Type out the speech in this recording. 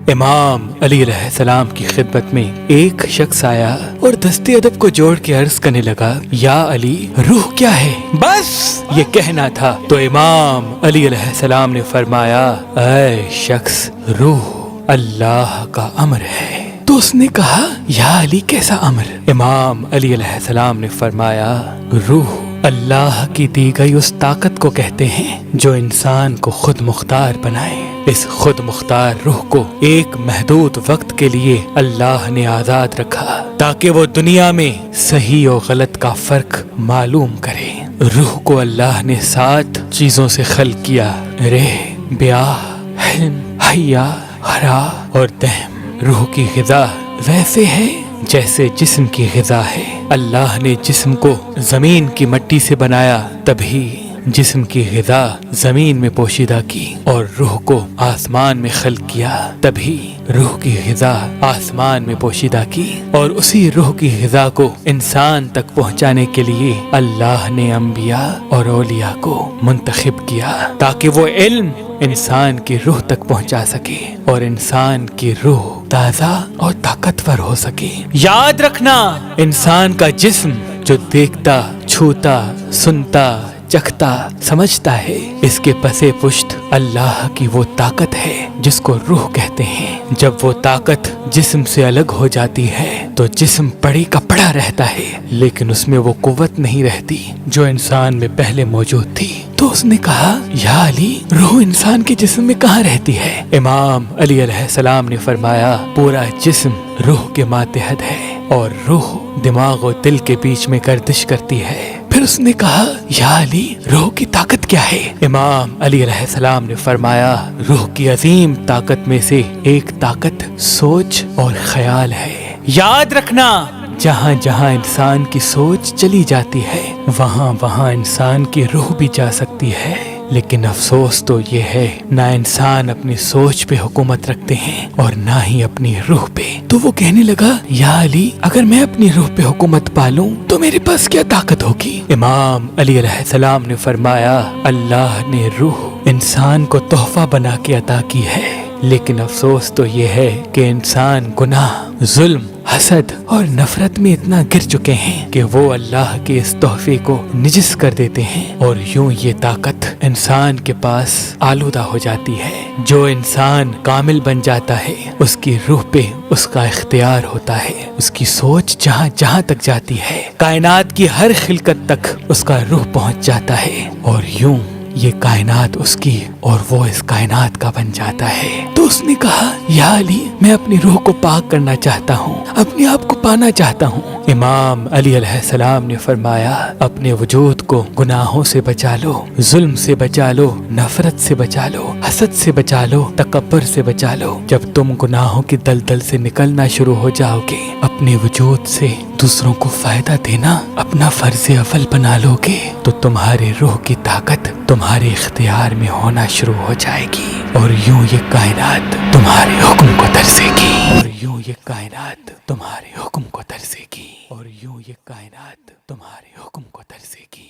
امام علی علیہ السلام کی خدمت میں ایک شخص آیا اور دستے ادب کو جوڑ کے عرض کرنے لگا، یا علی، روح کیا ہے؟ بس یہ کہنا تھا تو امام علی علیہ السلام نے فرمایا، اے شخص، روح اللہ کا امر ہے۔ تو اس نے کہا، یا علی، کیسا امر؟ امام علی علیہ السلام نے فرمایا، روح اللہ کی دی گئی اس طاقت کو کہتے ہیں جو انسان کو خود مختار بنائے۔ اس خود مختار روح کو ایک محدود وقت کے لیے اللہ نے آزاد رکھا تاکہ وہ دنیا میں صحیح و غلط کا فرق معلوم کرے۔ روح کو اللہ نے 7 چیزوں سے خلق کیا: رہ، بیاہ، حلم، حیا، حرا اور دہم۔ روح کی غذا ویسے ہے جیسے جسم کی غذا ہے۔ اللہ نے جسم کو زمین کی مٹی سے بنایا، تبھی جسم کی غذا زمین میں پوشیدہ کی، اور روح کو آسمان میں خلق کیا، تبھی روح کی غذا آسمان میں پوشیدہ کی، اور اسی روح کی غذا کو انسان تک پہنچانے کے لیے اللہ نے انبیاء اور اولیاء کو منتخب کیا تاکہ وہ علم انسان کی روح تک پہنچا سکے اور انسان کی روح تازہ اور طاقتور ہو سکے۔ یاد رکھنا، انسان کا جسم جو دیکھتا، چھوتا، سنتا، چکھتا، سمجھتا ہے، اس کے پسے پشت اللہ کی وہ طاقت ہے جس کو روح کہتے ہیں۔ جب وہ طاقت جسم سے الگ ہو جاتی ہے تو جسم پڑی کا پڑا رہتا ہے، لیکن اس میں وہ قوت نہیں رہتی جو انسان میں پہلے موجود تھی۔ تو اس نے کہا، یا علی، روح انسان کے جسم میں کہاں رہتی ہے؟ امام علی علیہ السلام نے فرمایا، پورا جسم روح کے ماتحت ہے اور روح دماغ و دل کے بیچ میں گردش کرتی ہے۔ پھر اس نے کہا، یا علی، روح کی طاقت کیا ہے؟ امام علی علیہ السلام نے فرمایا، روح کی عظیم طاقت میں سے ایک طاقت سوچ اور خیال ہے۔ یاد رکھنا، جہاں جہاں انسان کی سوچ چلی جاتی ہے وہاں وہاں انسان کی روح بھی جا سکتی ہے، لیکن افسوس تو یہ ہے نہ انسان اپنی سوچ پہ حکومت رکھتے ہیں اور نہ ہی اپنی روح پہ۔ تو وہ کہنے لگا، یا علی، اگر میں اپنی روح پہ حکومت پالوں تو میرے پاس کیا طاقت ہوگی؟ امام علی علیہ السلام نے فرمایا، اللہ نے روح انسان کو تحفہ بنا کے عطا کی ہے، لیکن افسوس تو یہ ہے کہ انسان گناہ، ظلم، حسد اور نفرت میں اتنا گر چکے ہیں کہ وہ اللہ کے اس تحفے کو نجس کر دیتے ہیں، اور یوں یہ طاقت انسان کے پاس آلودہ ہو جاتی ہے۔ جو انسان کامل بن جاتا ہے اس کی روح پہ اس کا اختیار ہوتا ہے، اس کی سوچ جہاں جہاں تک جاتی ہے، کائنات کی ہر خلقت تک اس کا روح پہنچ جاتا ہے، اور یوں یہ کائنات اس کی اور وہ اس کائنات کا بن جاتا ہے۔ تو اس نے کہا، یا علی، میں اپنی روح کو پاک کرنا چاہتا ہوں، اپنے آپ کو پانا چاہتا ہوں۔ امام علی علیہ السلام نے فرمایا، اپنے وجود کو گناہوں سے بچا لو، ظلم سے بچا لو، نفرت سے بچا لو، حسد سے بچا لو، تکبر سے بچا لو۔ جب تم گناہوں کی دلدل سے نکلنا شروع ہو جاؤ گے، اپنے وجود سے دوسروں کو فائدہ دینا اپنا فرض اول بنا لو گے، تو تمہاری روح کی طاقت تمہارے اختیار میں ہونا شروع ہو جائے گی، اور یوں یہ کائنات تمہارے حکم کو ترسے گی، اور یوں یہ کائنات تمہارے حکم کو ترسے گی، اور یوں یہ کائنات تمہارے حکم کو ترسے گی۔